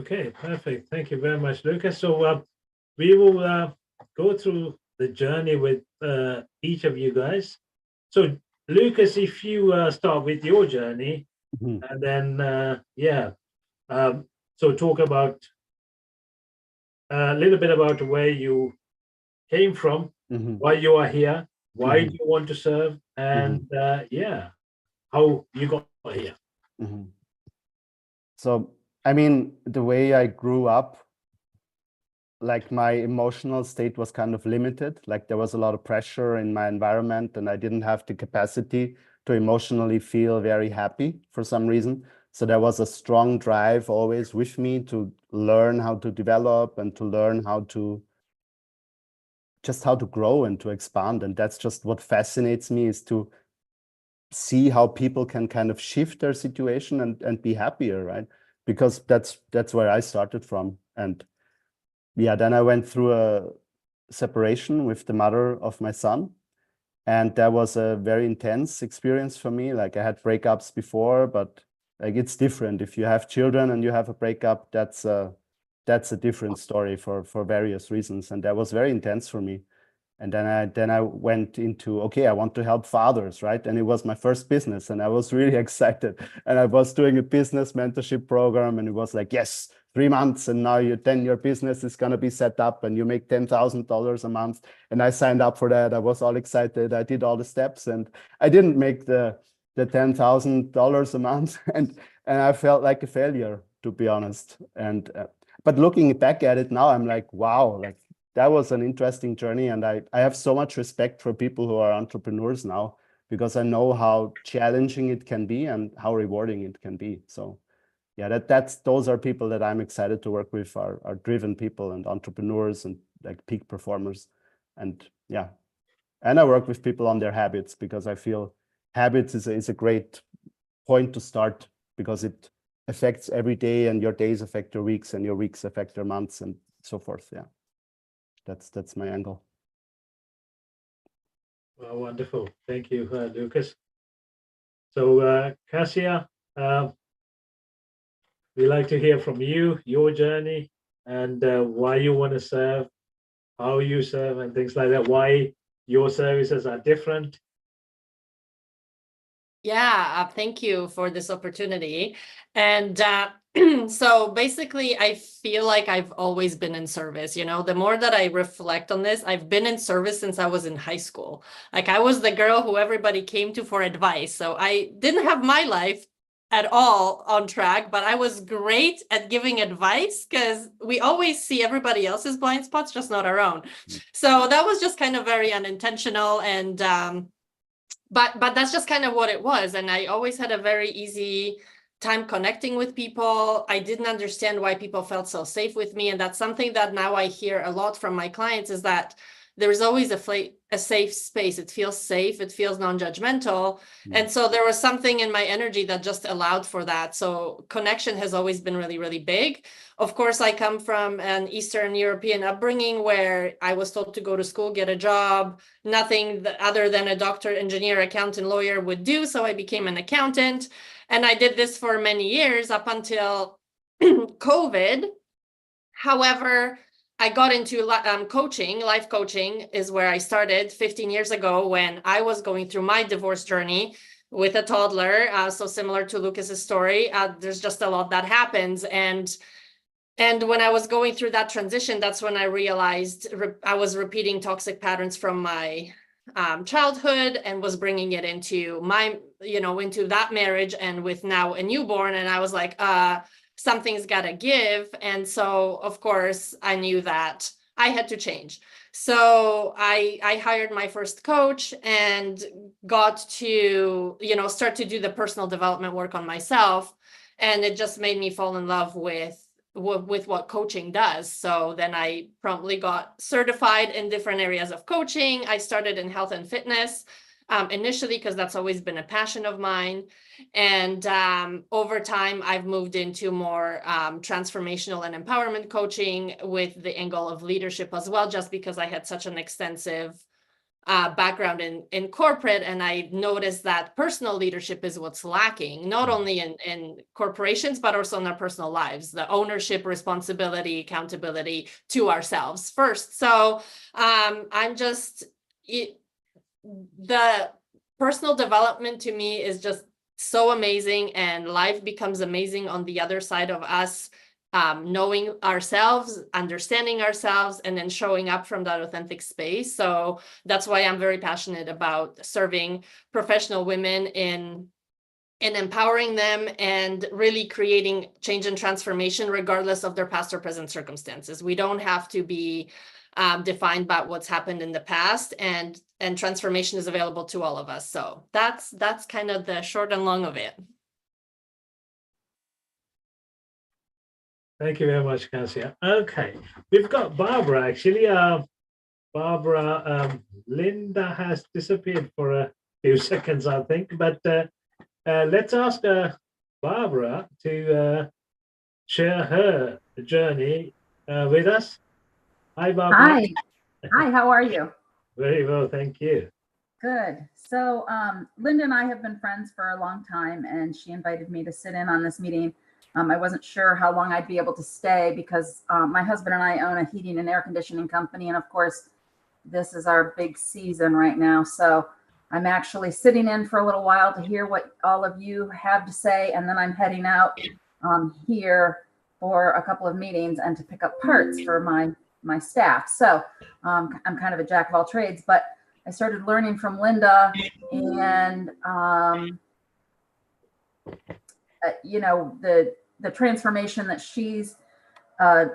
Okay, perfect. Thank you very much, Lucas. So we will go through the journey with each of you guys. So, Lucas, if you start with your journey, Mhm, and then um, so talk about a little bit about where you came from, mhm, why you are here, why do mhm, you want to serve, and mhm, how you got here. mhm. So, I mean, the way I grew up, like my emotional state was kind of limited. Like there was a lot of pressure in my environment, and I didn't have the capacity to emotionally feel very happy for some reason. So there was a strong drive always with me to learn how to develop and to learn how to just how to grow and to expand. And that's just what fascinates me, is to see how people can kind of shift their situation and be happier, right? Because that's where I started from. And yeah, then I went through a separation with the mother of my son. And that was a very intense experience for me. Like I had breakups before, but like it's different. If you have children and you have a breakup, that's a different story for various reasons. And that was very intense for me. And then I went into, okay, I want to help fathers, right? And it was my first business, and I was really excited. And I was doing a business mentorship program, and it was like, yes, 3 months, and now your business is gonna be set up, and you make $10,000 a month. And I signed up for that. I was all excited. I did all the steps, and I didn't make the $10,000 a month, and I felt like a failure, to be honest. And but looking back at it now, I'm like, wow, like that was an interesting journey. And I have so much respect for people who are entrepreneurs now, because I know how challenging it can be and how rewarding it can be. So yeah, those are people that I'm excited to work with, are driven people and entrepreneurs and like peak performers. And yeah, and I work with people on their habits, because I feel habits is a great point to start, because it affects every day, and your days affect your weeks, and your weeks affect your months, and so forth. Yeah, that's my angle. Well, wonderful. Thank you, Lucas. So, Cassia, uh, we like to hear from you, your journey, and why you want to serve, how you serve, and things like that. Why your services are different. Yeah, thank you for this opportunity. And so basically, I feel like I've always been in service. You know, the more that I reflect on this, I've been in service since I was in high school. Like I was the girl who everybody came to for advice. So I didn't have my life at all on track, but I was great at giving advice because we always see everybody else's blind spots, just not our own. So that was just kind of very unintentional. And but that's just kind of what it was. And I always had a very easy time connecting with people. I didn't understand why people felt so safe with me. And that's something that now I hear a lot from my clients, is that there's always a safe space. It feels safe. It feels non-judgmental. And so there was something in my energy that just allowed for that. So connection has always been really, really big. Of course, I come from an Eastern European upbringing where I was told to go to school, get a job, nothing other than a doctor, engineer, accountant, lawyer would do. So I became an accountant. And I did this for many years up until COVID. However, I got into coaching. Life coaching is where I started 15 years ago when I was going through my divorce journey with a toddler. So similar to Lucas's story, there's just a lot that happens. And when I was going through that transition, that's when I realized I was repeating toxic patterns from my childhood, and was bringing it into into that marriage, and with now a newborn. And I was like, something's got to give. And so, of course, I knew that I had to change. So I hired my first coach and got to, start to do the personal development work on myself. And it just made me fall in love with what coaching does. So then I promptly got certified in different areas of coaching. I started in health and fitness initially, because that's always been a passion of mine. And over time, I've moved into more transformational and empowerment coaching with the angle of leadership as well, just because I had such an extensive background in corporate, and I noticed that personal leadership is what's lacking, not only in corporations, but also in our personal lives, the ownership, responsibility, accountability to ourselves first. So the personal development to me is just so amazing, and life becomes amazing on the other side of us knowing ourselves, understanding ourselves, and then showing up from that authentic space. So that's why I'm very passionate about serving professional women in empowering them and really creating change and transformation regardless of their past or present circumstances. We don't have to be defined by what's happened in the past, and transformation is available to all of us. So that's kind of the short and long of it. Thank you very much, Cassia. Okay, we've got Barbara actually. Barbara, Linda has disappeared for a few seconds, I think, but let's ask Barbara to share her journey with us. Hi, Barbara. Hi, how are you? Very well, thank you. Good. So Linda and I have been friends for a long time, and she invited me to sit in on this meeting. I wasn't sure how long I'd be able to stay because my husband and I own a heating and air conditioning company. And of course, this is our big season right now. So I'm actually sitting in for a little while to hear what all of you have to say. And then I'm heading out here for a couple of meetings and to pick up parts for my staff. So I'm kind of a jack of all trades, but I started learning from Linda, and you know, the transformation that she's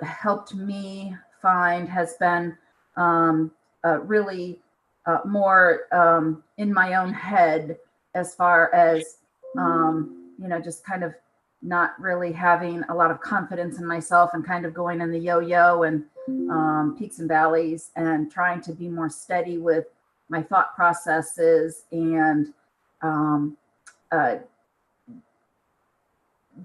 helped me find has been really more in my own head, as far as you know, just kind of not really having a lot of confidence in myself and kind of going in the yo-yo and peaks and valleys, and trying to be more steady with my thought processes. And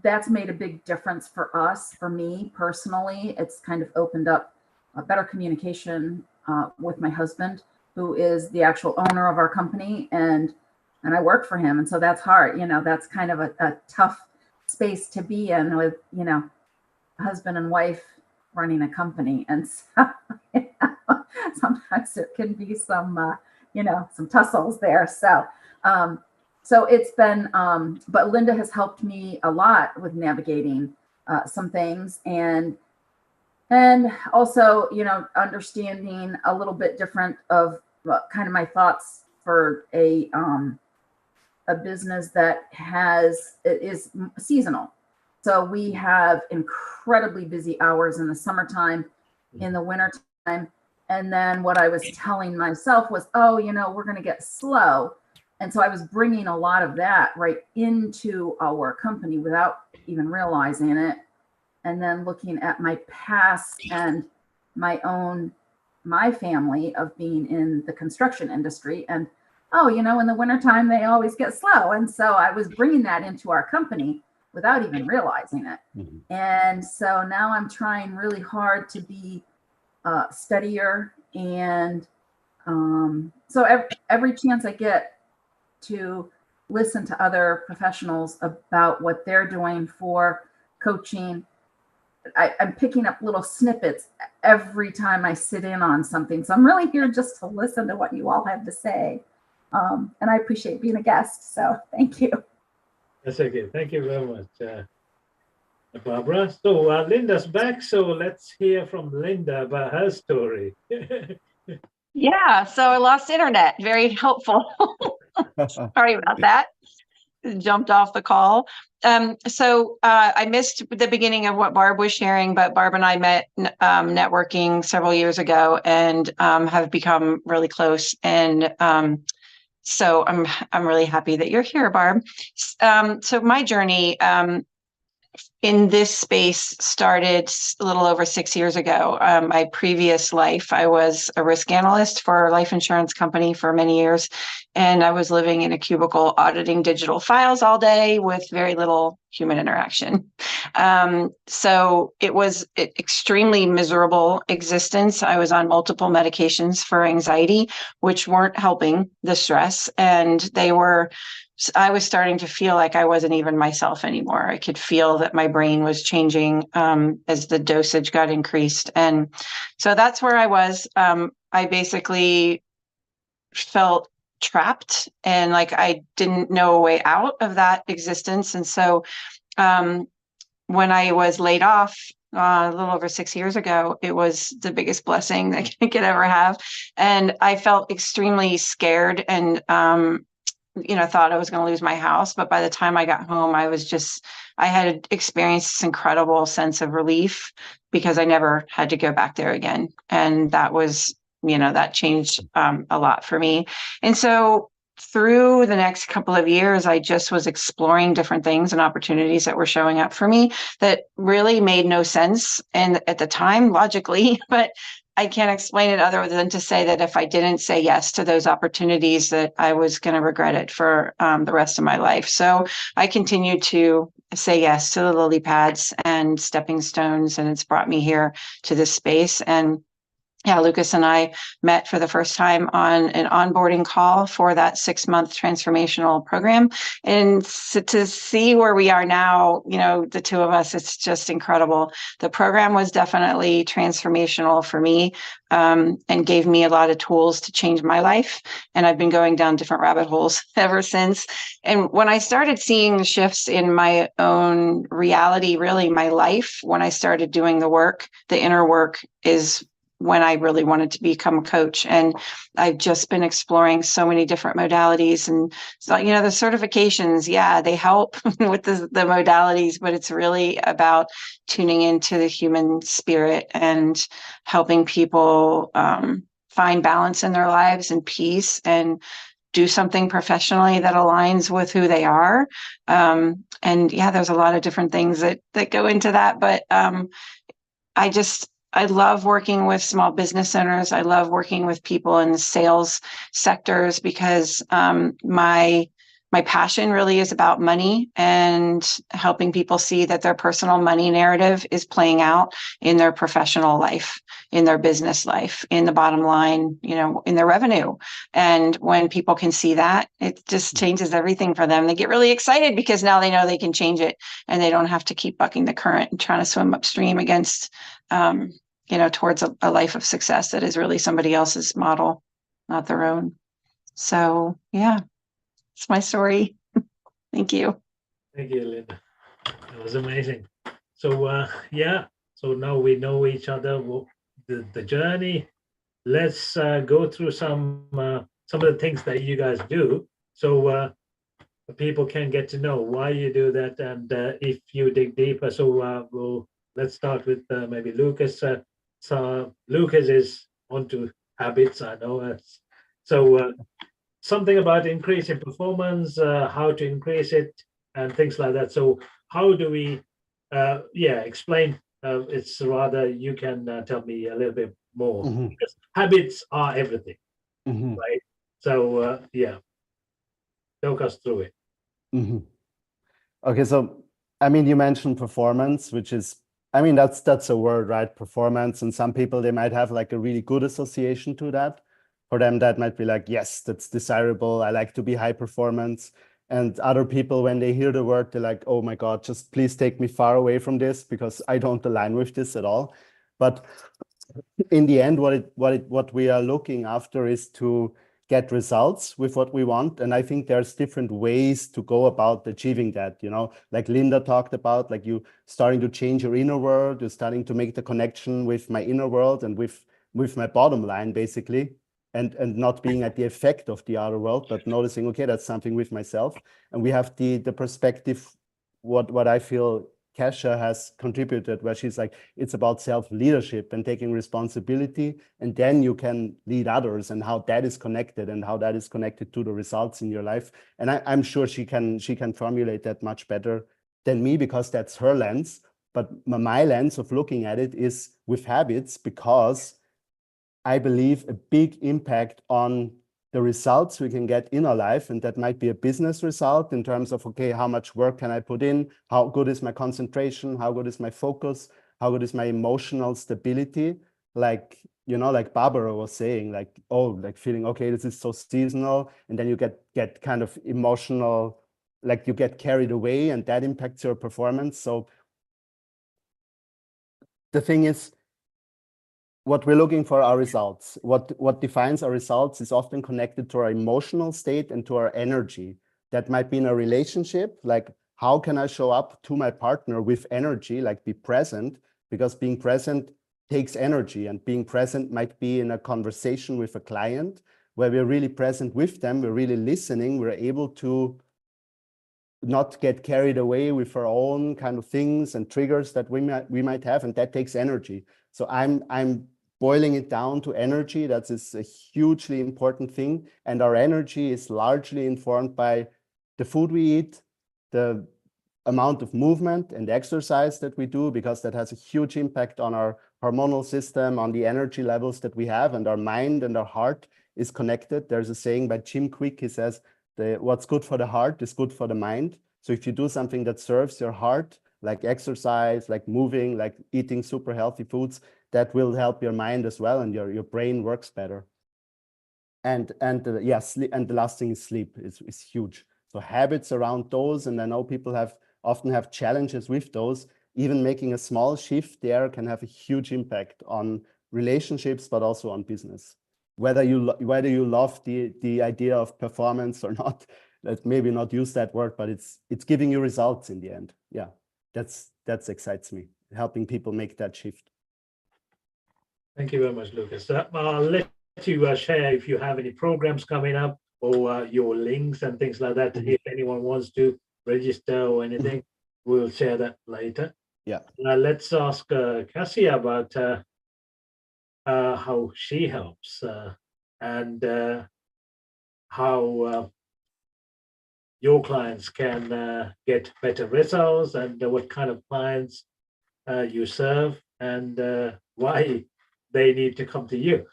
that's made a big difference for us. For me personally, it's kind of opened up a better communication with my husband, who is the actual owner of our company, and I work for him. And so that's hard. You know, that's kind of a tough space to be in with, you know, husband and wife running a company. And so, you know, sometimes there can be some, you know, some tussles there. So, so it's been, but Linda has helped me a lot with navigating some things, and also, you know, understanding a little bit different of kind of my thoughts for a business that is seasonal. So we have incredibly busy hours in the summertime, in the wintertime. And then what I was telling myself was, oh, you know, we're going to get slow. And so I was bringing a lot of that right into our company without even realizing it. And then looking at my past and my family of being in the construction industry, and oh, you know, in the wintertime, they always get slow. And so I was bringing that into our company without even realizing it. Mm-hmm. And so now I'm trying really hard to be steadier. And so every chance I get to listen to other professionals about what they're doing for coaching, I'm picking up little snippets every time I sit in on something. So I'm really here just to listen to what you all have to say. And I appreciate being a guest. So thank you. That's okay. Thank you very much, Barbara. So Linda's back. So let's hear from Linda about her story. Yeah. So I lost internet. Very helpful. Sorry about that. Jumped off the call. So I missed the beginning of what Barb was sharing, but Barb and I met networking several years ago, and have become really close. And so I'm really happy that you're here, Barb. So my journey, in this space started a little over 6 years ago. My previous life, I was a risk analyst for a life insurance company for many years, and I was living in a cubicle auditing digital files all day with very little human interaction. So it was an extremely miserable existence. I was on multiple medications for anxiety, which weren't helping the stress, and I was starting to feel like I wasn't even myself anymore. I could feel that my brain was changing as the dosage got increased. And so that's where I was. I basically felt trapped and like I didn't know a way out of that existence. And so when I was laid off a little over 6 years ago, it was the biggest blessing that I could ever have. And I felt extremely scared and thought I was going to lose my house. But by the time I got home, I had experienced this incredible sense of relief because I never had to go back there again. And that was, that changed a lot for me. And so through the next couple of years, I just was exploring different things and opportunities that were showing up for me that really made no sense. And at the time, logically, but I can't explain it other than to say that if I didn't say yes to those opportunities, that I was going to regret it for the rest of my life. So I continued to say yes to the lily pads and stepping stones, and it's brought me here to this space. And yeah, Lucas and I met for the first time on an onboarding call for that 6-month transformational program. And so to see where we are now, the two of us, it's just incredible. The program was definitely transformational for me and gave me a lot of tools to change my life. And I've been going down different rabbit holes ever since. And when I started seeing the shifts in my own reality, really my life, when I started doing the work, the inner work is when I really wanted to become a coach. And I've just been exploring so many different modalities. And so, the certifications, yeah, they help with the modalities, but it's really about tuning into the human spirit and helping people find balance in their lives and peace and do something professionally that aligns with who they are. And yeah, there's a lot of different things that go into that. But I love working with small business owners. I love working with people in the sales sectors because my passion really is about money and helping people see that their personal money narrative is playing out in their professional life, in their business life, in the bottom line, in their revenue. And when people can see that, it just changes everything for them. They get really excited because now they know they can change it and they don't have to keep bucking the current and trying to swim upstream against towards a life of success that is really somebody else's model, not their own. So yeah, it's my story. Thank you. Thank you, Linda. That was amazing. So so now we know each other, the journey. Let's go through some of the things that you guys do, so people can get to know why you do that, and if you dig deeper. So let's start with maybe Lucas. So Lucas is onto habits, I know. So something about increasing performance, how to increase it, and things like that. So how do we, explain? It's rather you can tell me a little bit more, because habits are everything, right? So talk us through it. Okay, so you mentioned performance, which is, that's a word, right? Performance, and some people, they might have like a really good association to that. For them, that might be like, yes, that's desirable. I like to be high performance. And other people, when they hear the word, they're like, oh my God, just please take me far away from this because I don't align with this at all. But in the end, what we are looking after is to get results with what we want. And I think there's different ways to go about achieving that, like Linda talked about, like you starting to change your inner world, you're starting to make the connection with my inner world and with my bottom line, basically, and not being at the effect of the outer world, but noticing, okay, that's something with myself. And we have the perspective, what I feel Kesha has contributed, where she's like, it's about self-leadership and taking responsibility, and then you can lead others, and how that is connected to the results in your life. And I'm sure she can formulate that much better than me because that's her lens. But my lens of looking at it is with habits, because I believe a big impact on the results we can get in our life. And that might be a business result in terms of, okay, how much work can I put in? How good is my concentration? How good is my focus? How good is my emotional stability? Like, you know, like Barbara was saying, like, oh, like feeling, okay, this is so seasonal. And then you get kind of emotional, like you get carried away, and that impacts your performance. So the thing is, what we're looking for are results. What defines our results is often connected to our emotional state and to our energy. That might be in a relationship, like how can I show up to my partner with energy, like be present, because being present takes energy, and being present might be in a conversation with a client where we're really present with them, we're really listening, we're able to not get carried away with our own kind of things and triggers that we might have, and that takes energy. So I'm boiling it down to energy. That is a hugely important thing, and our energy is largely informed by the food we eat, the amount of movement and exercise that we do, because that has a huge impact on our hormonal system, on the energy levels that we have, and our mind and our heart is connected. There's a saying by Jim Quick. He says, what's good for the heart is good for the mind. So if you do something that serves your heart, like exercise, like moving, like eating super healthy foods, that will help your mind as well, and your brain works better. And sleep, and the last thing is sleep is huge. So habits around those, and I know people often have challenges with those. Even making a small shift there can have a huge impact on relationships, but also on business. Whether you love the idea of performance or not, let's maybe not use that word, but it's giving you results in the end. Yeah, that excites me, helping people make that shift. Thank you very much, Lucas. I'll let you share if you have any programs coming up, or your links and things like that. If anyone wants to register or anything, we'll share that later. Yeah. Let's ask Cassia about how she helps and how your clients can get better results, and what kind of clients you serve, and why they need to come to you.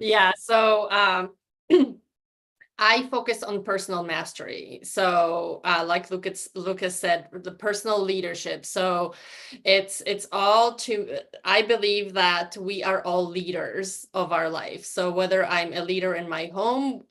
Yeah, so I focus on personal mastery. So like Lucas said, the personal leadership. So it's all to, I believe that we are all leaders of our life. So whether I'm a leader in my home,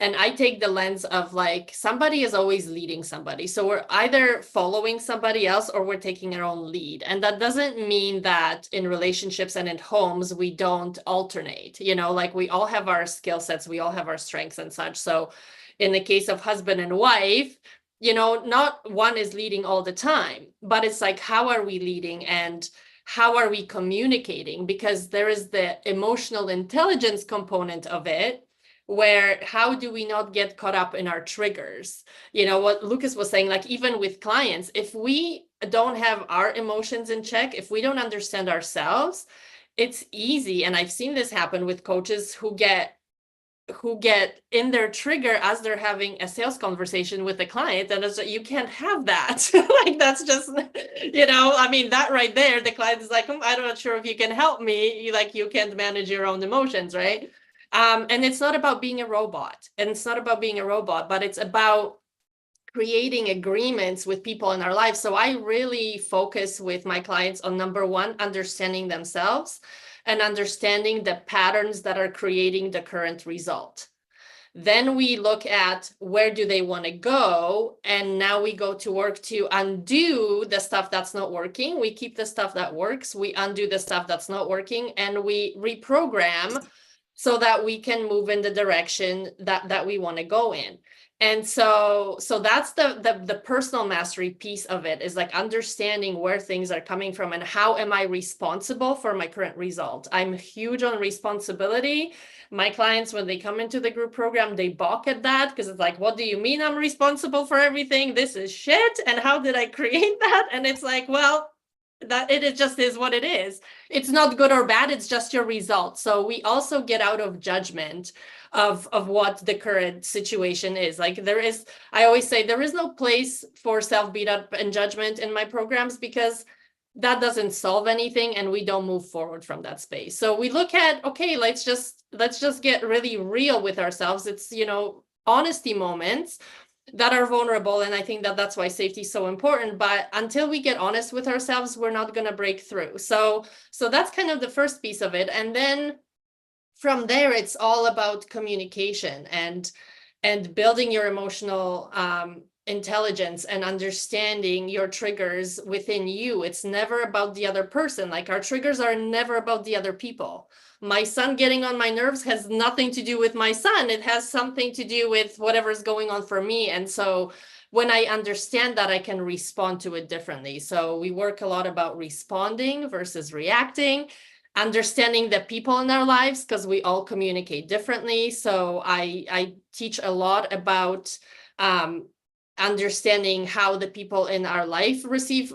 and I take the lens of like, somebody is always leading somebody. So we're either following somebody else or we're taking our own lead. And that doesn't mean that in relationships and in homes, we don't alternate, like we all have our skill sets, we all have our strengths and such. So in the case of husband and wife, not one is leading all the time, but it's like, how are we leading and how are we communicating? Because there is the emotional intelligence component of it, where how do we not get caught up in our triggers? What Lucas was saying, like even with clients, if we don't have our emotions in check, if we don't understand ourselves, it's easy. And I've seen this happen with coaches who get in their trigger as they're having a sales conversation with a client, and it's like, you can't have that. Like that's just, that right there, the client is like, I'm not sure if you can help me. You can't manage your own emotions, right? And it's not about being a robot, but it's about creating agreements with people in our lives. So I really focus with my clients on number one, understanding themselves and understanding the patterns that are creating the current result. Then we look at where do they want to go, and now we go to work to undo the stuff that's not working. We keep the stuff that works, we undo the stuff that's not working, and we reprogram so that we can move in the direction that we want to go in. And so that's the personal mastery piece of it, is like understanding where things are coming from and how am I responsible for my current result. I'm huge on responsibility. My clients, when they come into the group program, they balk at that because it's like, what do you mean I'm responsible for everything? This is shit. And how did I create that? And it's like, well, that it just is what it is. It's not good or bad, it's just your result. So we also get out of judgment of what the current situation is. Like I always say there is no place for self-beat up and judgment in my programs, because that doesn't solve anything and we don't move forward from that space. So we look at, okay, let's just get really real with ourselves. It's, honesty moments that are vulnerable. And I think that that's why safety is so important. But until we get honest with ourselves, we're not going to break through. So that's kind of the first piece of it. And then from there, it's all about communication and building your emotional intelligence and understanding your triggers within you. It's never about the other person. Like, our triggers are never about the other people. My son getting on my nerves has nothing to do with my son. It has something to do with whatever's going on for me. And so when I understand that, I can respond to it differently. So we work a lot about responding versus reacting, understanding the people in our lives, because we all communicate differently. So I teach a lot about understanding how the people in our life receive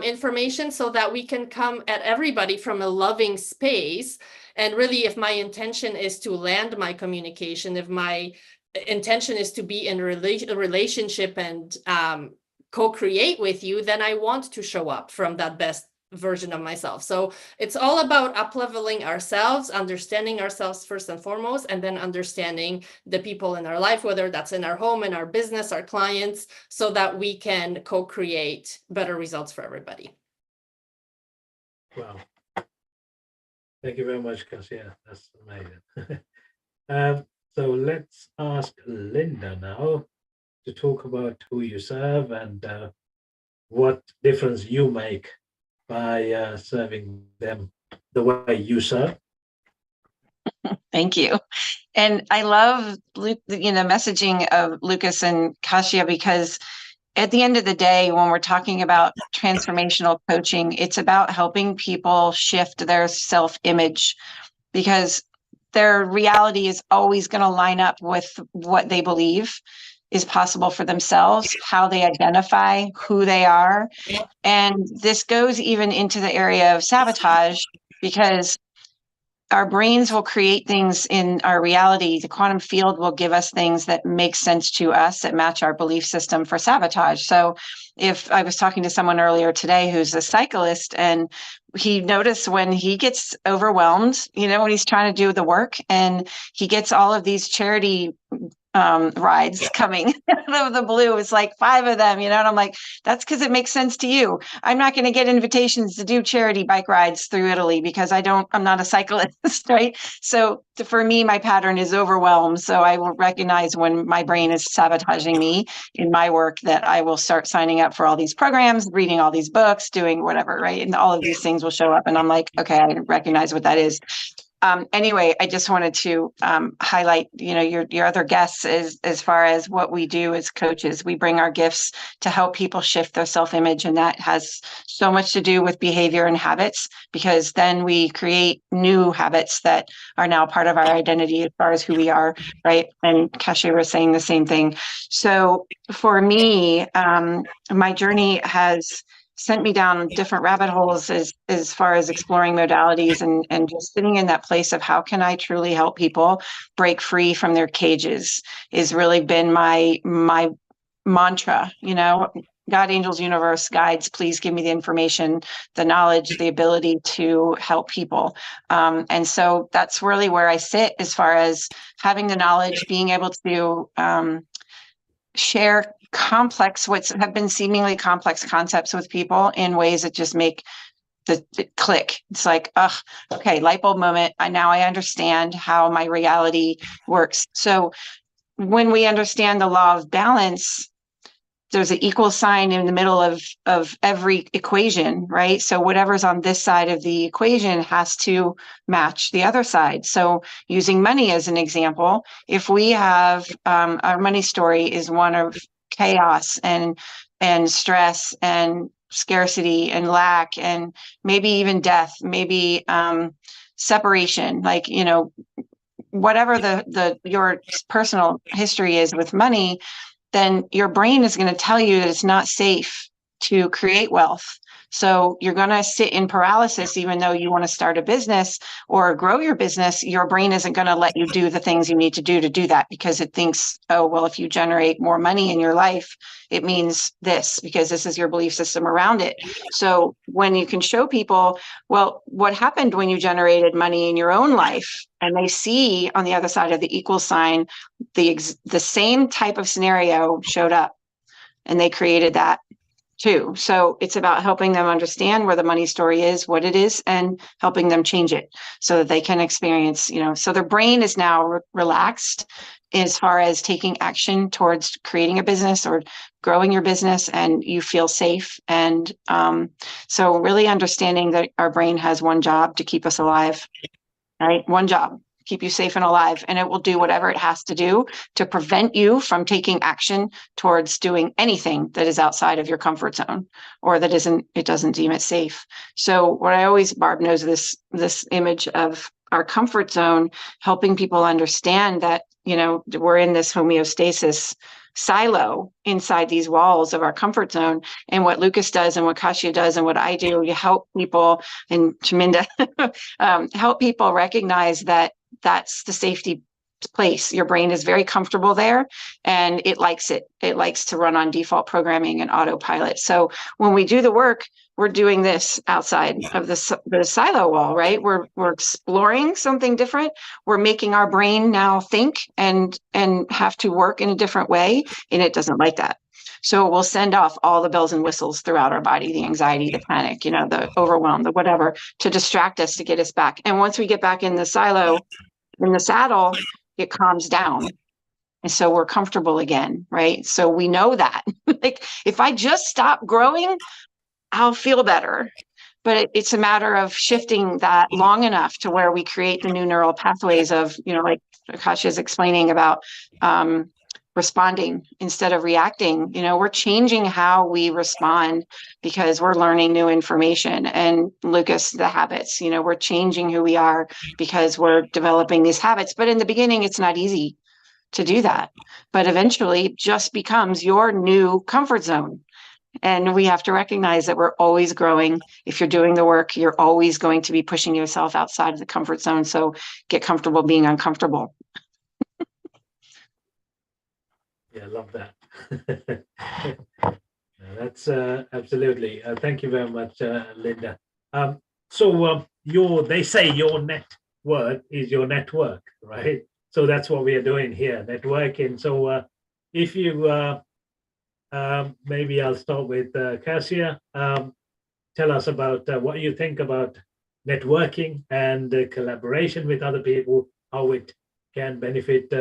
information, so that we can come at everybody from a loving space. And really, if my intention is to land my communication, if my intention is to be in a relationship and co-create with you, then I want to show up from that best version of myself. So it's all about up-leveling ourselves, understanding ourselves first and foremost, and then understanding the people in our life, whether that's in our home, in our business, our clients, so that we can co-create better results for everybody. Wow. Thank you very much, Cassia. That's amazing. So let's ask Linda now to talk about who you serve and what difference you make by serving them the way you serve. Thank you. And I love the messaging of Lucas and Kasia, because at the end of the day, when we're talking about transformational coaching, it's about helping people shift their self-image, because their reality is always going to line up with what they believe is possible for themselves, how they identify who they are. And this goes even into the area of sabotage, because our brains will create things in our reality. The quantum field will give us things that make sense to us, that match our belief system for sabotage. So if I was talking to someone earlier today who's a cyclist, and he noticed when he gets overwhelmed, when he's trying to do the work, and he gets all of these charity rides coming out of the blue. It's like 5 of them, and I'm like, that's because it makes sense to you. I'm not going to get invitations to do charity bike rides through Italy because I'm not a cyclist, right? So for me, my pattern is overwhelmed. So I will recognize when my brain is sabotaging me in my work, that I will start signing up for all these programs, reading all these books, doing whatever, right? And all of these things will show up, and I'm like, okay, I recognize what that is. Anyway, I just wanted to highlight, your other guests as far as what we do as coaches. We bring our gifts to help people shift their self-image, and that has so much to do with behavior and habits, because then we create new habits that are now part of our identity as far as who we are, right? And Kasia was saying the same thing. So for me, my journey has sent me down different rabbit holes as far as exploring modalities and just sitting in that place of how can I truly help people break free from their cages has really been my mantra. God, angels, universe, guides, please give me the information, the knowledge, the ability to help people. And so that's really where I sit as far as having the knowledge, being able to share what have been seemingly complex concepts with people in ways that just make the click. It's like, okay, light bulb moment. Now I understand how my reality works. So when we understand the law of balance, there's an equal sign in the middle of every equation, right? So whatever's on this side of the equation has to match the other side. So using money as an example, if we have our money story is one of chaos and stress and scarcity and lack and maybe even death, maybe separation, like, whatever your personal history is with money, then your brain is going to tell you that it's not safe to create wealth. So you're going to sit in paralysis, even though you want to start a business or grow your business. Your brain isn't going to let you do the things you need to do that, because it thinks, oh, well, if you generate more money in your life, it means this, because this is your belief system around it. So when you can show people, well, what happened when you generated money in your own life, and they see on the other side of the equal sign, the same type of scenario showed up, and they created that too. So it's about helping them understand where the money story is, what it is, and helping them change it so that they can experience, so their brain is now relaxed as far as taking action towards creating a business or growing your business, and you feel safe. And so really understanding that our brain has one job: to keep us alive, right? One job: keep you safe and alive, and it will do whatever it has to do to prevent you from taking action towards doing anything that is outside of your comfort zone, or that it doesn't deem it safe. So what I always, Barb knows this image of our comfort zone, helping people understand that, we're in this homeostasis silo inside these walls of our comfort zone. And what Lucas does and what Kasia does and what I do to help people, and Chaminda, help people recognize that that's the safety place. Your brain is very comfortable there, and it likes it. It likes to run on default programming and autopilot. So when we do the work, we're doing this outside of the silo wall, right? We're exploring something different. We're making our brain now think and have to work in a different way, and it doesn't like that. So we'll send off all the bells and whistles throughout our body, the anxiety, the panic, the overwhelm, the whatever, to distract us, to get us back. And once we get back in the silo, in the saddle, it calms down. And so we're comfortable again, right? So we know that, like, if I just stop growing, I'll feel better. But it's a matter of shifting that long enough to where we create the new neural pathways of, like Akash is explaining about responding instead of reacting. We're changing how we respond because we're learning new information. And Lucas, the habits, we're changing who we are because we're developing these habits. But in the beginning, it's not easy to do that. But eventually it just becomes your new comfort zone. And we have to recognize that we're always growing. If you're doing the work, you're always going to be pushing yourself outside of the comfort zone. So get comfortable being uncomfortable. Yeah, I love that. That's absolutely. Thank you very much, Linda. So they say your net worth is your network, right? So that's what we are doing here, networking. So if you maybe I'll start with Kasia. Tell us about what you think about networking and collaboration with other people, how it can benefit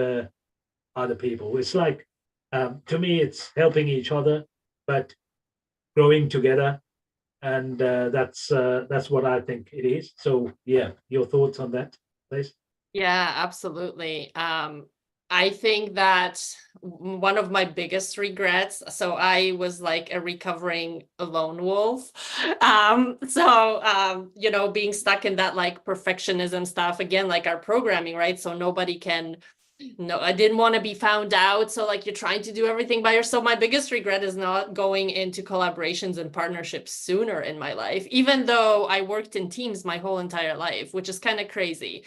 other people. It's like, to me, it's helping each other, but growing together. And that's what I think it is. So yeah, your thoughts on that, please? Yeah, absolutely. I think that one of my biggest regrets, so I was like a recovering lone wolf. Being stuck in that like perfectionism stuff, again, like our programming, right? So nobody can, no, I didn't want to be found out. So like you're trying to do everything by yourself. My biggest regret is not going into collaborations and partnerships sooner in my life, even though I worked in teams my whole entire life, which is kind of crazy.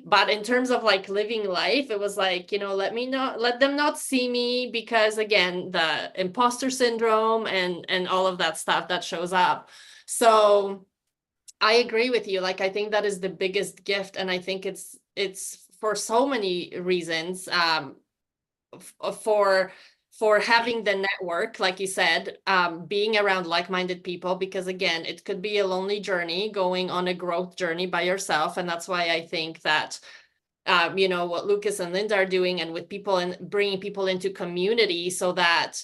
But in terms of like living life, it was like, let them not see me, because again, the imposter syndrome and all of that stuff that shows up. So I agree with you. Like, I think that is the biggest gift. And I think it's for so many reasons, for having the network, like you said, being around like-minded people, because again, it could be a lonely journey going on a growth journey by yourself. And that's why I think that, what Lucas and Linda are doing, and with people and bringing people into community, so that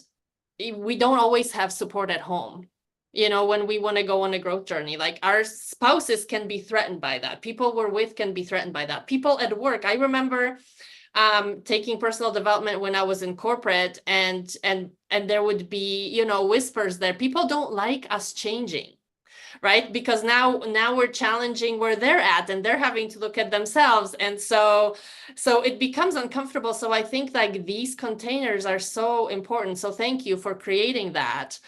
we don't always have support at home. When we want to go on a growth journey, like our spouses can be threatened by that. People we're with can be threatened by that. People at work. I remember taking personal development when I was in corporate, and there would be, whispers there. People don't like us changing, right? Because now we're challenging where they're at, and they're having to look at themselves. And so it becomes uncomfortable. So I think like these containers are so important. So thank you for creating that.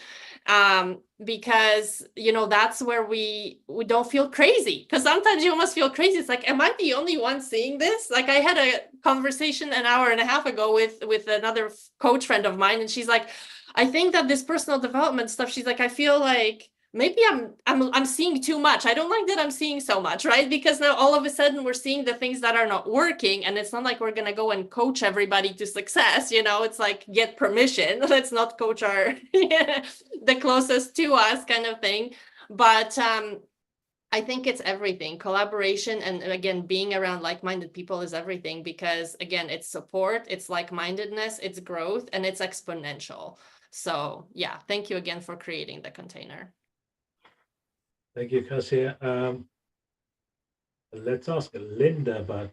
because, you know, that's where we don't feel crazy. Because sometimes you almost feel crazy. It's like, am I the only one seeing this? Like, I had a conversation an hour and a half ago with another coach friend of mine, and she's like, I think that this personal development stuff, she's like, I feel like maybe I'm seeing too much. I don't like that I'm seeing so much, right? Because now all of a sudden we're seeing the things that are not working, and it's not like we're going to go and coach everybody to success. You know, it's like, get permission. Let's not coach our the closest to us kind of thing. But I think it's everything. Collaboration, and again, being around like-minded people is everything, because again, it's support, it's like-mindedness, it's growth, and it's exponential. So yeah, thank you again for creating the container. Thank you, Cassia. Let's ask Linda about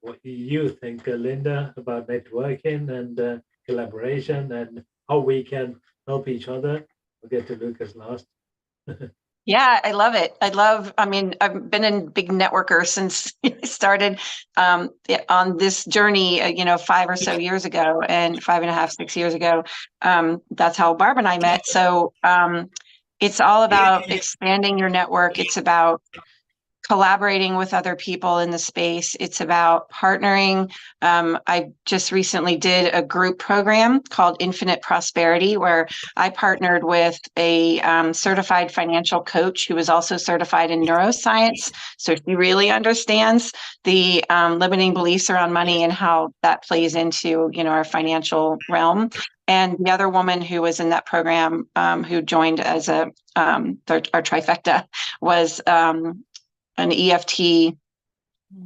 what you think, Linda, about networking and collaboration and how we can help each other. We'll get to Lucas last. Yeah, I love it. I mean, I've been a big networker since I started on this journey, 5 or so years ago, and 5.5, 6 years ago. That's how Barb and I met. So it's all about expanding your network. It's about collaborating with other people in the space. It's about partnering. I just recently did a group program called Infinite Prosperity, where I partnered with a certified financial coach who is also certified in neuroscience. So she really understands the limiting beliefs around money and how that plays into, our financial realm. And the other woman who was in that program, who joined as our trifecta, was an EFT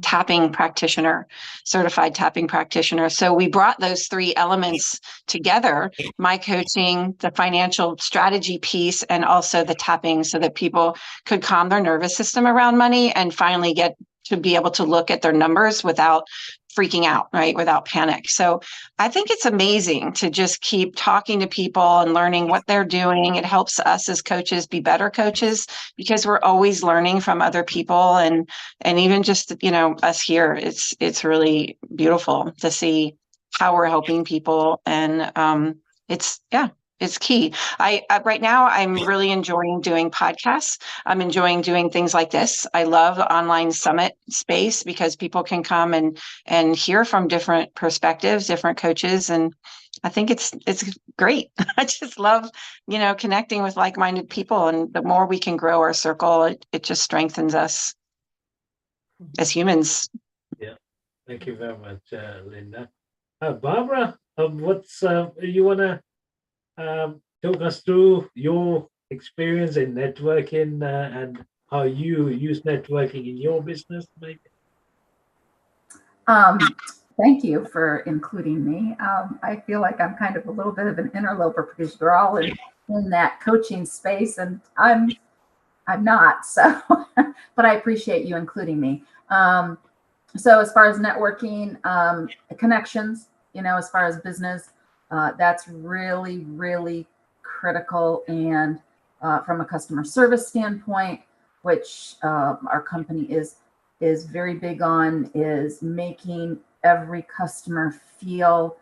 tapping practitioner, certified tapping practitioner. So we brought those 3 elements together, my coaching, the financial strategy piece, and also the tapping, so that people could calm their nervous system around money and finally get to be able to look at their numbers without freaking out, right? Without panic. So I think it's amazing to just keep talking to people and learning what they're doing. It helps us as coaches be better coaches, because we're always learning from other people, and even just, us here. It's really beautiful to see how we're helping people, and it's key. I right now I'm really enjoying doing podcasts. I'm enjoying doing things like this. I love the online summit space, because people can come and hear from different perspectives, different coaches, and I think it's great. I just love, connecting with like-minded people, and the more we can grow our circle, it just strengthens us as humans. Yeah, thank you very much, Linda. Barbara, what's you wanna talk us through your experience in networking and how you use networking in your business, maybe? Thank you for including me. I feel like I'm kind of a little bit of an interloper, because you're all in that coaching space, and I'm not. So, but I appreciate you including me. So as far as networking, connections, as far as business, that's really, really critical. And from a customer service standpoint, which our company is very big on, is making every customer feel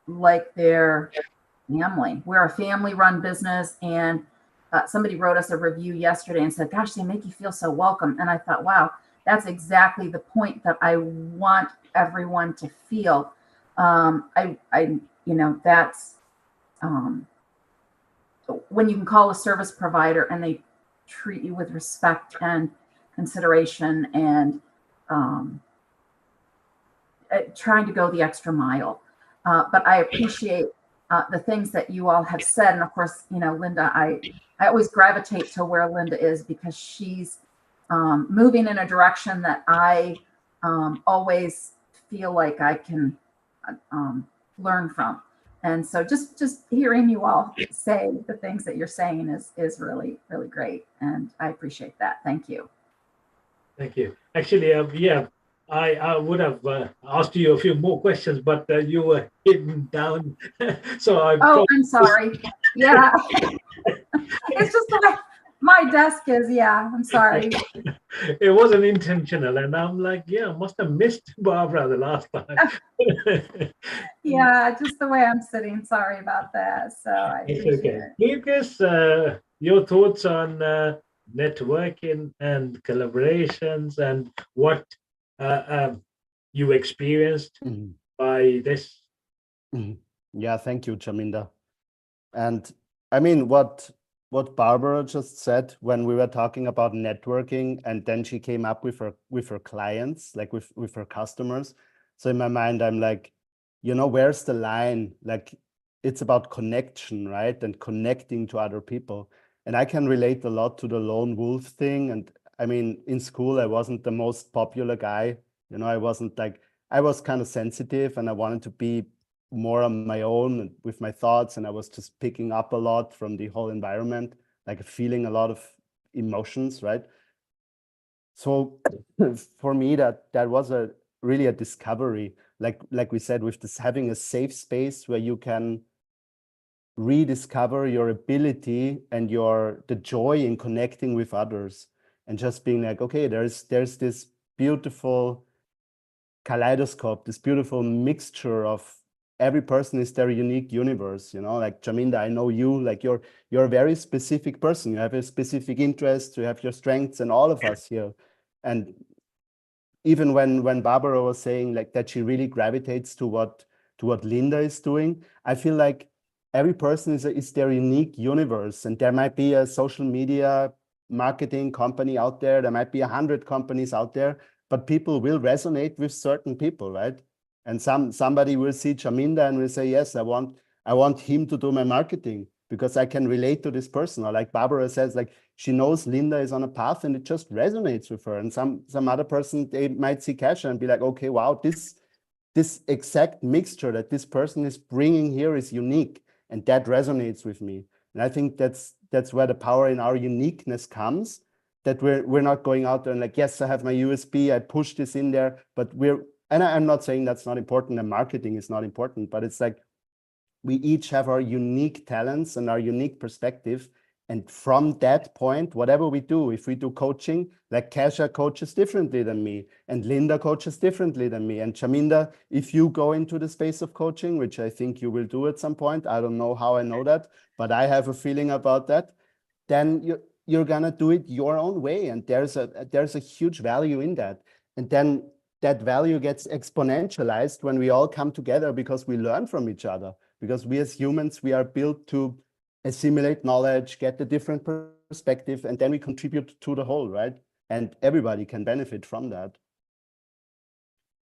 like they're family. We're a family-run business, and somebody wrote us a review yesterday and said, "Gosh, they make you feel so welcome." And I thought, wow, that's exactly the point that I want everyone to feel. That's when you can call a service provider and they treat you with respect and consideration, and trying to go the extra mile. But I appreciate the things that you all have said. And of course, Linda, I always gravitate to where Linda is, because she's moving in a direction that I always feel like I can learn from. And so just hearing you all say the things that you're saying is really, really great. And I appreciate that. Thank you. Thank you. Actually, I would have asked you a few more questions, but you were hidden down. So I'm sorry. Yeah. It's just that my desk is, yeah, I'm sorry. It wasn't intentional, and I'm like, yeah, I must have missed Barbara the last time. Yeah, just the way I'm sitting. Sorry about that. So I It's appreciate okay. it. Lucas, your thoughts on networking and collaborations and what you experienced Mhm. by this? Mhm. Yeah, thank you, Chaminda. And I mean, what Barbara just said when we were talking about networking, and then she came up with her clients, like with her customers. So in my mind, I'm like, where's the line? Like, it's about connection, right? And connecting to other people. And I can relate a lot to the lone wolf thing. And I mean, in school, I wasn't the most popular guy. I wasn't like, I was kind of sensitive and I wanted to be more on my own and with my thoughts, and I was just picking up a lot from the whole environment, like feeling a lot of emotions, right? So for me, that was really a discovery, like we said, with this having a safe space where you can rediscover your ability and the joy in connecting with others, and just being like, okay, there's this beautiful kaleidoscope, this beautiful mixture of every person is their unique universe, like Chaminda, I know you, like you're a very specific person. You have a specific interest, you have your strengths, and all of us here. And even when Barbara was saying like that she really gravitates to what Linda is doing, I feel like every person is their unique universe, and there might be a social media marketing company out there. There might be 100 companies out there, but people will resonate with certain people, right? And somebody will see Chaminda and will say, yes, I want him to do my marketing because I can relate to this person. Or like Barbara says, like she knows Linda is on a path and it just resonates with her. And some other person, they might see Kasha and be like, okay, wow, this exact mixture that this person is bringing here is unique, and that resonates with me. And I think that's where the power in our uniqueness comes, that we're not going out there and like, yes, I have my USP, I push this in there, but I'm not saying that's not important and marketing is not important, but it's like we each have our unique talents and our unique perspective. And from that point, whatever we do, if we do coaching, like Kasha coaches differently than me, and Linda coaches differently than me, and Chaminda, if you go into the space of coaching, which I think you will do at some point, I don't know how I know that, but I have a feeling about that, then you're gonna do it your own way. And there's a huge value in that. And then that value gets exponentialized when we all come together because we learn from each other. Because we as humans, we are built to assimilate knowledge, get a different perspective, and then we contribute to the whole, right? And everybody can benefit from that.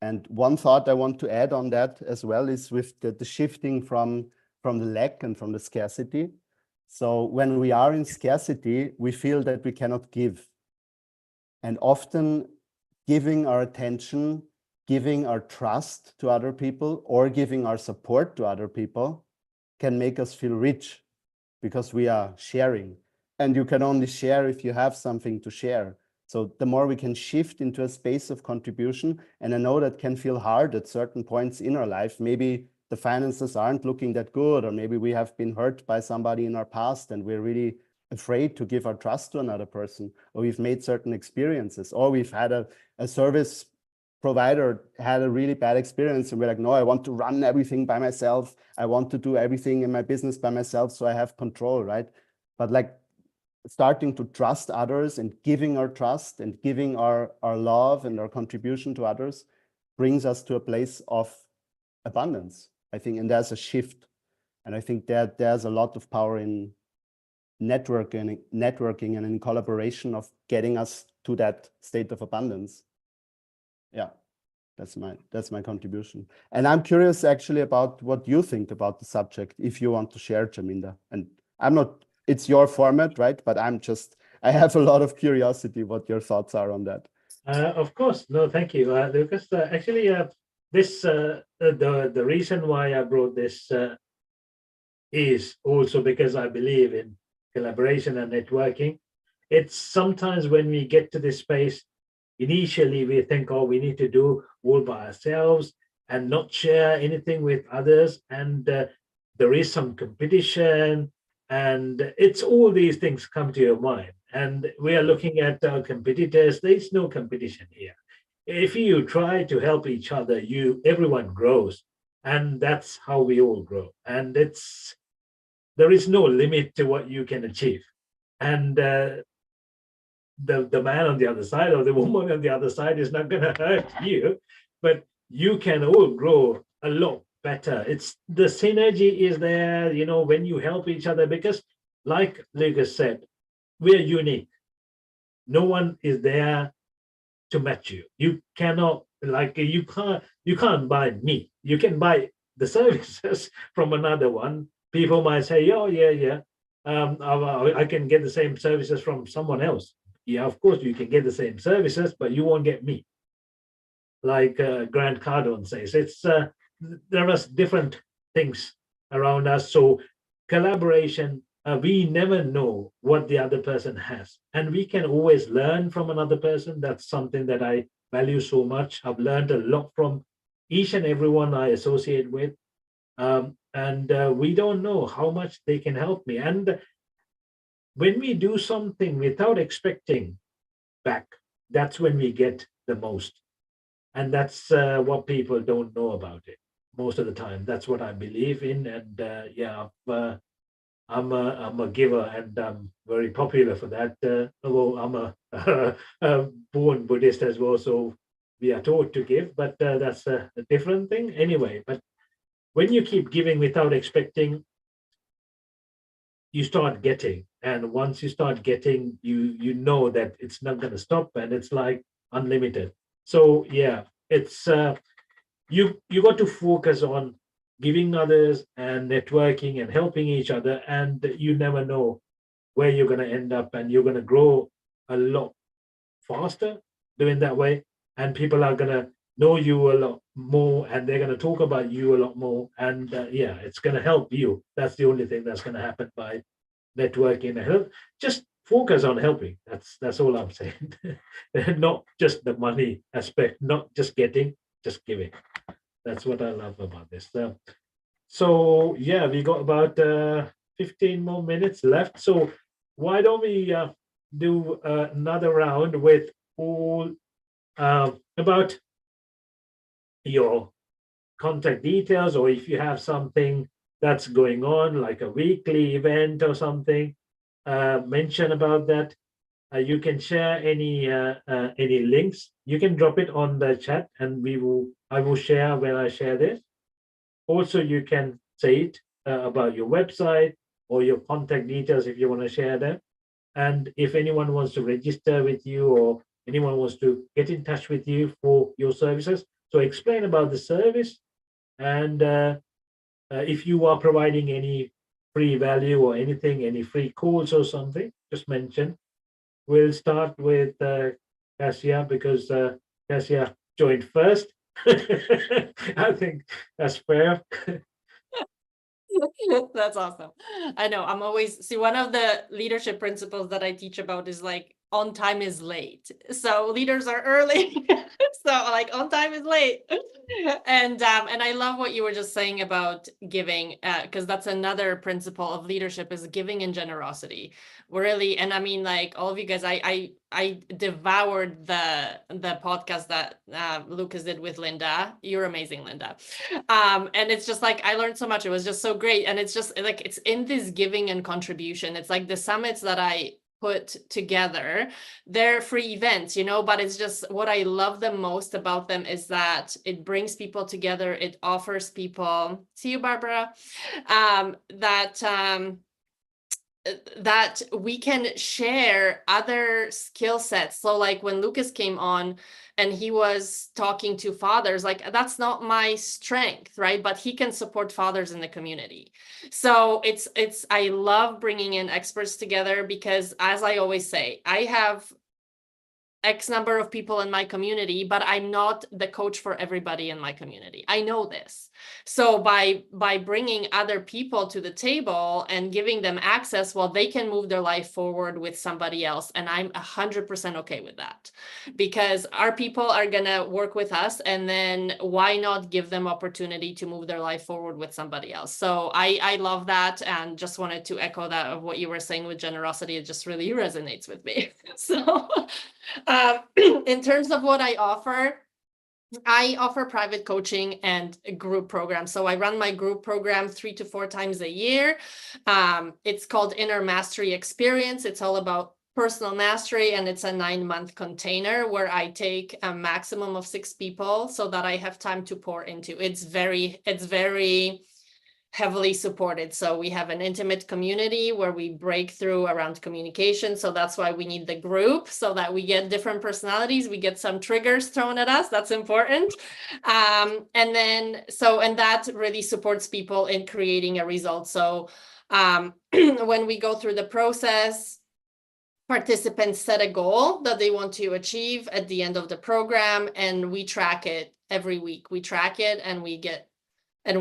And one thought I want to add on that as well is with the shifting from the lack and from the scarcity. So when we are in scarcity, we feel that we cannot give. And often giving our attention, giving our trust to other people, or giving our support to other people can make us feel rich because we are sharing. And you can only share if you have something to share. So the more we can shift into a space of contribution, and I know that can feel hard at certain points in our life. Maybe the finances aren't looking that good, or maybe we have been hurt by somebody in our past and we're really afraid to give our trust to another person, or we've made certain experiences, or we've had a service provider had a really bad experience and we're like, no, I want to run everything by myself. I want to do everything in my business by myself so I have control, right? But like starting to trust others and giving our trust and giving our love and our contribution to others brings us to a place of abundance, I think. And there's a shift. And I think that there's a lot of power in networking and in collaboration of getting us to that state of abundance. Yeah, that's my contribution. And I'm curious actually about what you think about the subject, if you want to share, Chaminda. And it's your format, right? But I have a lot of curiosity what your thoughts are on that. Of course, no, thank you, Lucas. Actually, this the reason why I brought this is also because I believe in collaboration and networking. It's sometimes when we get to this space, initially we think, oh, we need to do all by ourselves and not share anything with others. And there is some competition, and it's all these things come to your mind. and we are looking at our competitors, there's no competition here. If you try to help each other, everyone grows, and that's how we all grow. And there is no limit to what you can achieve. And the man on the other side or the woman on the other side is not going to hurt you, but you can all grow a lot better. It's the synergy is there, when you help each other, because like Lucas said, we're unique. No one is there to match you. You cannot, you can't buy me. You can buy the services from another one. People might say, oh yeah, I can get the same services from someone else. Yeah, of course you can get the same services, but you won't get me. Like Grant Cardone says, there are different things around us. So collaboration, we never know what the other person has, and we can always learn from another person. That's something that I value so much. I've learned a lot from each and everyone I associate with, and we don't know how much they can help me. And when we do something without expecting back, that's when we get the most. And that's what people don't know about it most of the time. That's what I believe in. And I'm a giver, and I'm very popular for that. Although I'm a born Buddhist as well, so we are taught to give, but that's a different thing anyway. But when you keep giving without expecting, you start getting, and once you start getting, you know that it's not going to stop, and it's like unlimited. So yeah, it's you got to focus on giving others and networking and helping each other, and you never know where you're going to end up, and you're going to grow a lot faster doing that way, and people are going to know you a lot more, and they're going to talk about you a lot more, and yeah, it's going to help you. That's the only thing that's going to happen by networking and help. Just focus on helping. That's all I'm saying. Not just the money aspect, not just getting, just giving. That's what I love about this. So yeah, we got about 15 more minutes left. So why don't we do another round with all about your contact details, or if you have something that's going on, like a weekly event or something, mention about that. You can share any links. You can drop it on the chat, and I will share when I share this. Also, you can say it about your website or your contact details if you want to share them. And if anyone wants to register with you, or anyone wants to get in touch with you for your services, so explain about the service, and if you are providing any free value or anything, any free calls or something, just mention. We'll start with Cassia, because Cassia joined first. I think that's fair. That's awesome. I know. I'm always see one of the leadership principles that I teach about is like on time is late. So leaders are early. So like on time is late. And I love what you were just saying about giving, because that's another principle of leadership is giving and generosity. Really, and I mean, like all of you guys, I devoured the podcast that Lucas did with Linda. You're amazing, Linda. And it's just like I learned so much. It was just so great. And it's just like it's in this giving and contribution. It's like the summits that I put together, they're free events, but it's just what I love the most about them is that it brings people together. It offers people, see you, Barbara, that we can share other skill sets. So like when Lucas came on and he was talking to fathers, like that's not my strength, right? But he can support fathers in the community. So I love bringing in experts together, because as I always say, I have X number of people in my community, but I'm not the coach for everybody in my community. I know this. So by bringing other people to the table and giving them access, well, they can move their life forward with somebody else. And I'm 100% okay with that, because our people are going to work with us, and then why not give them opportunity to move their life forward with somebody else? So I love that, and just wanted to echo that of what you were saying with generosity. It just really resonates with me. So in terms of what I offer private coaching and group programs. So I run my group program 3 to 4 times a year. It's called Inner Mastery Experience. It's all about personal mastery, and it's a 9-month container where I take a maximum of 6 people so that I have time to pour into. It's very heavily supported. So we have an intimate community where we break through around communication. So that's why we need the group, so that we get different personalities, we get some triggers thrown at us. That's important. And that really supports people in creating a result. So when we go through the process, participants set a goal that they want to achieve at the end of the program, and we track it every week. We track it, and we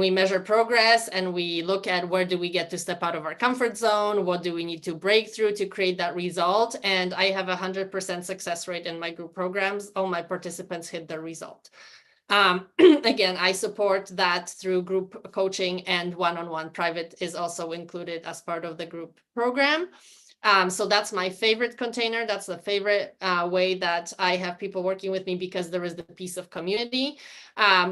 measure progress, and we look at where do we get to step out of our comfort zone, what do we need to break through to create that result. And I have 100% success rate in my group programs. All my participants hit their result. Again, I support that through group coaching, and one-on-one private is also included as part of the group program. So that's my favorite container. That's the favorite way that I have people working with me, because there is the piece of community.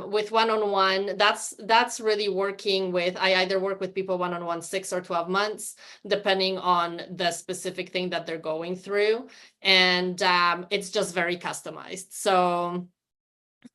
With one-on-one, that's really working with, I either work with people one-on-one 6 or 12 months, depending on the specific thing that they're going through. And it's just very customized. So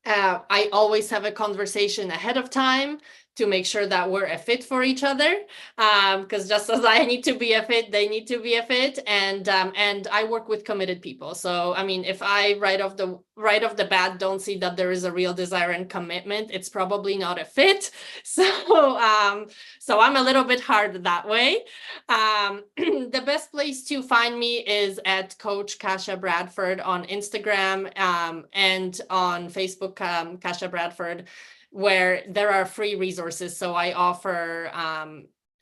I always have a conversation ahead of time to make sure that we're a fit for each other, because just as I need to be a fit, they need to be a fit, and I work with committed people. So I mean, if I right off the bat don't see that there is a real desire and commitment, it's probably not a fit. So I'm a little bit hard that way. The best place to find me is at Coach Kasia Bradford on Instagram, and on Facebook, Kasia Bradford, where there are free resources. So I offer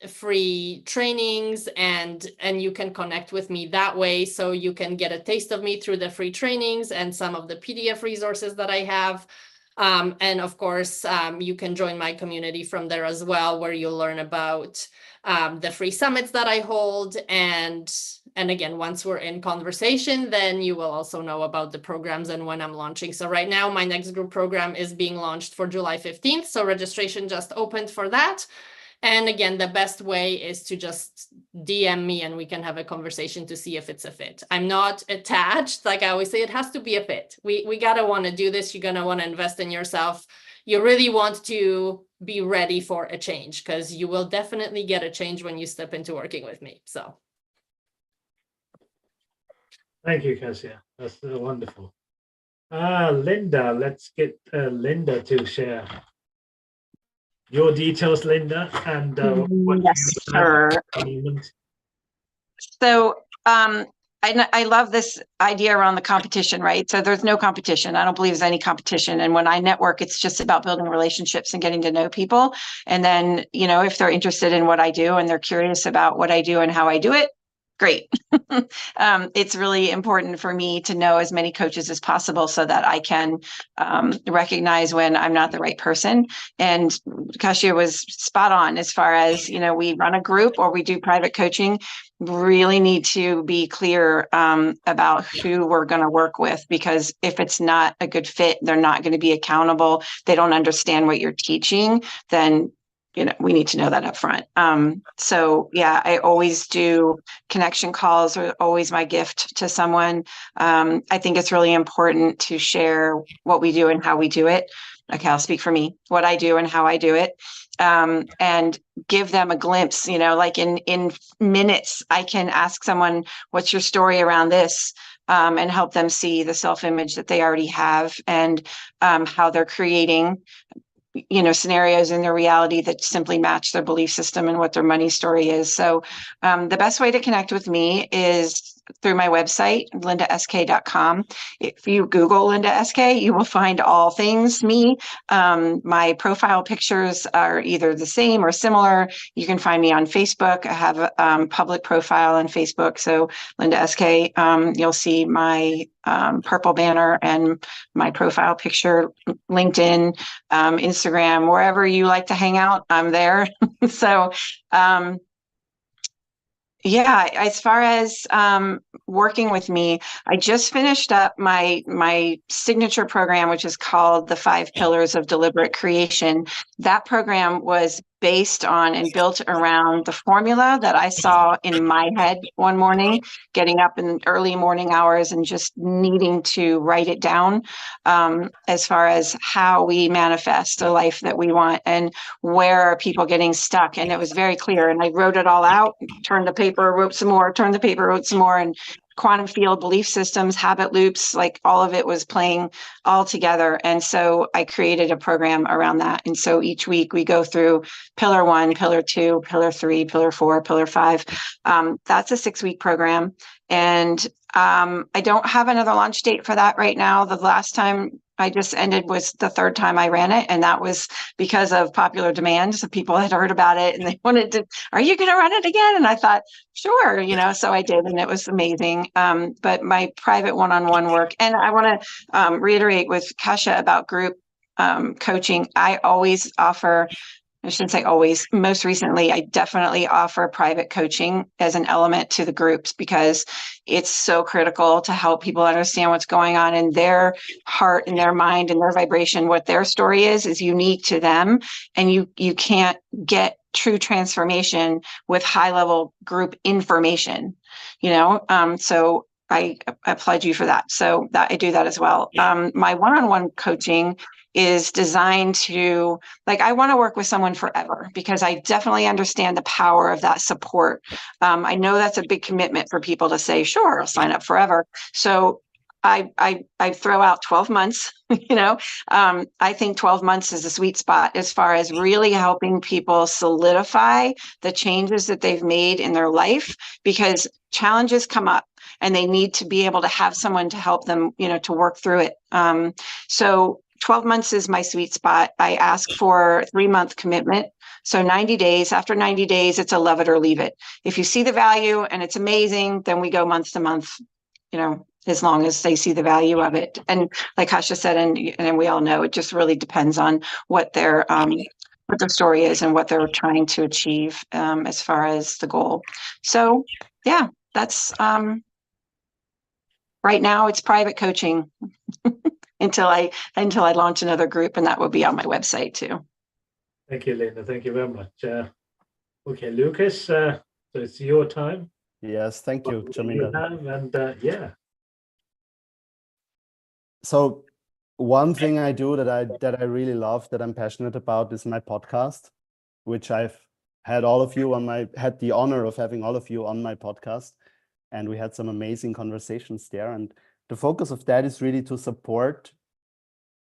free trainings, and you can connect with me that way. So you can get a taste of me through the free trainings and some of the PDF resources that I have. And of course, you can join my community from there as well, where you'll learn about the free summits that I hold. And again, once we're in conversation, then you will also know about the programs and when I'm launching. So right now, my next group program is being launched for July 15th. So registration just opened for that. And again, the best way is to just DM me, and we can have a conversation to see if it's a fit. I'm not attached. Like I always say, it has to be a fit. We gotta want to do this. You're gonna want to invest in yourself. You really want to be ready for a change, because you will definitely get a change when you step into working with me. So. Thank you, Kasia. That's wonderful. Linda, let's get Linda to share your details, Linda, and what Yes, you have sir. at the moment. So I love this idea around the competition, right? So there's no competition. I don't believe there's any competition. And when I network, it's just about building relationships and getting to know people. And then, if they're interested in what I do and they're curious about what I do and how I do it, great. It's really important for me to know as many coaches as possible so that I can recognize when I'm not the right person. And Kasia was spot on as far as, we run a group or we do private coaching, really need to be clear about who we're going to work with, because if it's not a good fit, they're not going to be accountable. They don't understand what you're teaching, then we need to know that up front. So yeah, I always do connection calls, are always my gift to someone. I think it's really important to share what we do and how we do it. Okay, I'll speak for me, what I do and how I do it. And give them a glimpse, like in minutes, I can ask someone, what's your story around this? And help them see the self-image that they already have, and how they're creating scenarios in their reality that simply match their belief system and what their money story is. So the best way to connect with me is through my website, lindask.com. If you Google Linda SK, you will find all things me. My profile pictures are either the same or similar. You can find me on Facebook. I have a public profile on Facebook. So Linda SK, you'll see my purple banner and my profile picture, LinkedIn, Instagram, wherever you like to hang out, I'm there. So, yeah, as far as working with me, I just finished up my signature program, which is called the 5 Pillars of Deliberate Creation. That program was based on and built around the formula that I saw in my head one morning, getting up in early morning hours and just needing to write it down, as far as how we manifest a life that we want and where are people getting stuck. And it was very clear. And I wrote it all out, turned the paper, wrote some more, turned the paper, wrote some more, and quantum field belief systems, habit loops, like all of it was playing all together. And so I created a program around that. And so each week we go through pillar 1, pillar 2, pillar 3, pillar 4, pillar 5. That's a 6-week program. And I don't have another launch date for that right now. The last time I just ended was the 3rd time I ran it. And that was because of popular demand. So people had heard about it and they wanted to, are you going to run it again? And I thought, sure, so I did, and it was amazing. But my private one-on-one work, and I want to reiterate with Kasia about group coaching. I always offer, I shouldn't say always, most recently, I definitely offer private coaching as an element to the groups because it's so critical to help people understand what's going on in their heart and their mind and their vibration. What their story is unique to them. And you can't get true transformation with high level group information, so I applaud you for that. So that I do that as well. My one-on-one coaching is designed to, I want to work with someone forever because I definitely understand the power of that support. I know that's a big commitment for people to say, sure, I'll sign up forever. So I throw out 12 months, I think 12 months is a sweet spot as far as really helping people solidify the changes that they've made in their life, because challenges come up and they need to be able to have someone to help them, to work through it. So 12 months is my sweet spot. I ask for 3-month commitment. So 90 days, after 90 days, it's a love it or leave it. If you see the value and it's amazing, then we go month to month, as long as they see the value of it. And like Kasia said, and we all know, it just really depends on what their story is and what they're trying to achieve as far as the goal. So yeah, that's right now it's private coaching until I launch another group, and that will be on my website too. Thank you, Linda. Thank you very much. Okay, Lucas, so it's your time. Yes, thank you, Jaminda. And yeah. So one thing I do that I really love, that I'm passionate about, is my podcast, which I've had had the honor of having all of you on my podcast, and we had some amazing conversations there. And the focus of that is really to support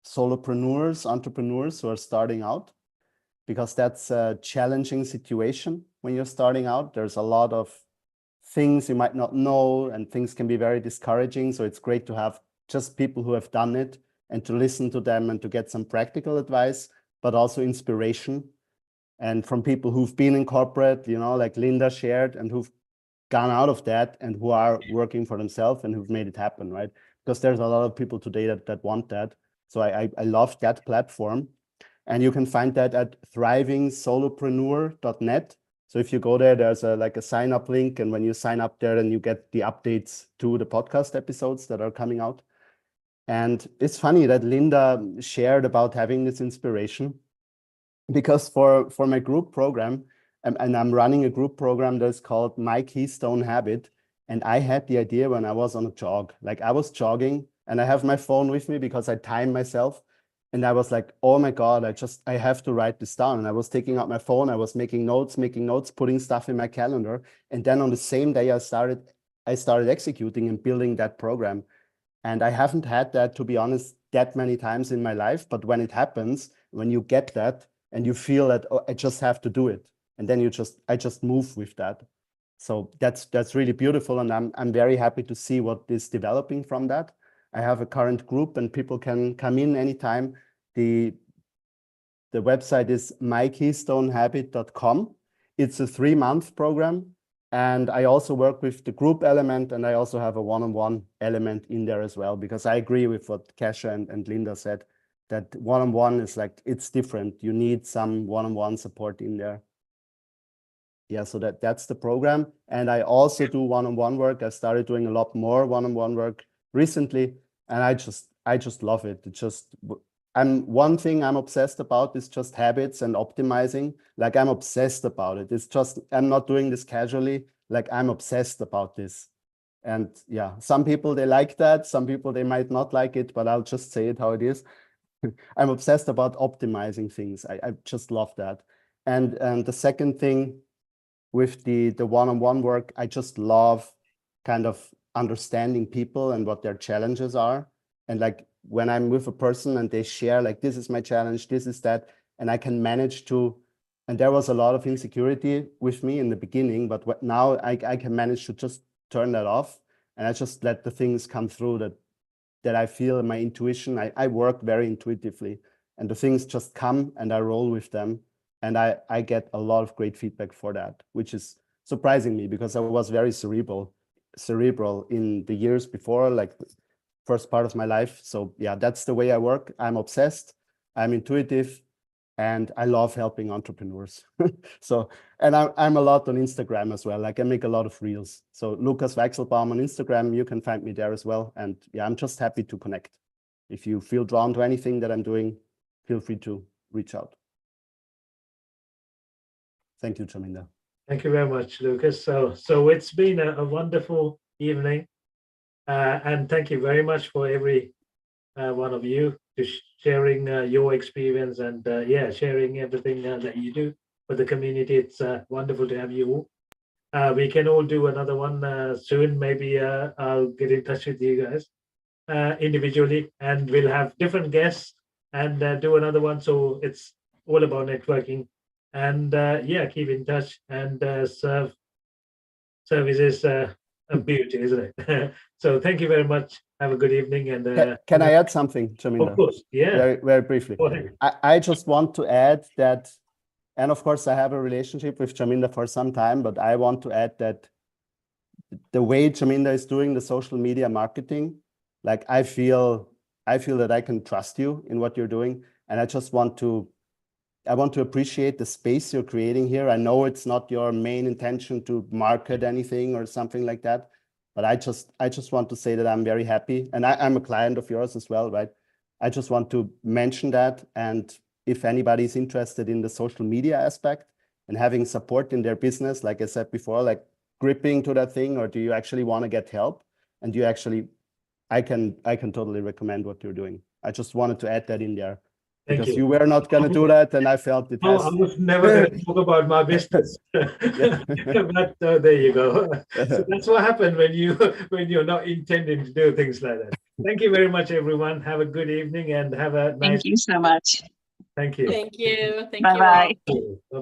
solopreneurs, entrepreneurs who are starting out, because that's a challenging situation when you're starting out. There's a lot of things you might not know, and things can be very discouraging. So it's great to have just people who have done it and to listen to them and to get some practical advice, but also inspiration. And from people who've been in corporate, like Linda shared, and who've gone out of that and who are working for themselves and who've made it happen, right? Because there's a lot of people today that want that. So I love that platform. And you can find that at thrivingsolopreneur.net. So if you go there, there's a sign up link. And when you sign up there, then you get the updates to the podcast episodes that are coming out. And it's funny that Linda shared about having this inspiration, because for my group program, and I'm running a group program that's called My Keystone Habit. And I had the idea when I was on a jog. I was jogging and I have my phone with me because I time myself. And I was like, oh my God, I have to write this down. And I was taking out my phone, I was making notes, putting stuff in my calendar. And then on the same day, I started executing and building that program. And I haven't had that, to be honest, that many times in my life. But when it happens, when you get that and you feel that, oh, I just have to do it. And then I just move with that. So that's really beautiful, and I'm very happy to see what is developing from that. I have a current group, and people can come in anytime. The website is mykeystonehabit.com. It's a 3-month program, and I also work with the group element, and I also have a one-on-one element in there as well, because I agree with what Kasia and Linda said, that one-on-one is like, it's different. You need some one-on-one support in there. Yeah, so that's the program. And I also do one-on-one work. I started doing a lot more one-on-one work recently, and I just love it. One thing I'm obsessed about is just habits and optimizing. Like, I'm obsessed about it. It's just, I'm not doing this casually. Like, I'm obsessed about this. And yeah, some people, they like that. Some people, they might not like it, but I'll just say it how it is. I'm obsessed about optimizing things. I just love that. And the second thing with the one-on-one work, I just love kind of understanding people and what their challenges are. And like, when I'm with a person and they share, like, this is my challenge, this is that, and I can manage to, and there was a lot of insecurity with me in the beginning, but now I can manage to just turn that off, and I just let the things come through that I feel in my intuition. I work very intuitively, and the things just come and I roll with them. And I get a lot of great feedback for that, which is surprising me, because I was very cerebral in the years before, like first part of my life. So yeah, that's the way I work. I'm obsessed, I'm intuitive, and I love helping entrepreneurs. So, and I'm a lot on Instagram as well. Like, I make a lot of reels. So Lukas Weichselbaum on Instagram, you can find me there as well. And yeah, I'm just happy to connect. If you feel drawn to anything that I'm doing, feel free to reach out. Thank you, Chaminda. Thank you very much, Lucas. So it's been a wonderful evening, and thank you very much for every one of you to sharing your experience and sharing everything that you do for the community. It's wonderful to have you all. We can all do another one soon. Maybe I'll get in touch with you guys individually, and we'll have different guests and do another one. So it's all about networking. And keep in touch, and service is a beauty, isn't it? So thank you very much. Have a good evening. And can I add something, Chaminda? Of course, yeah. Very, very briefly. I just want to add that, and of course I have a relationship with Chaminda for some time, but I want to add that the way Chaminda is doing the social media marketing, like, I feel that I can trust you in what you're doing, and I want to appreciate the space you're creating here. I know it's not your main intention to market anything or something like that, but I just want to say that I'm very happy, and I'm a client of yours as well, right? I just want to mention that, and if anybody's interested in the social media aspect and having support in their business, like I said before, like gripping to that thing, or do you actually want to get help? And I can totally recommend what you're doing. I just wanted to add that in there. Thank Because you. you were not going to do that, and I felt it has. I was never going to talk about my business. But there you go. So that's what happened when you're not intending to do things like that. Thank you very much, everyone. Have a good evening and have a nice. Thank you so much. Thank you. Thank you. Thank Bye-bye. you all.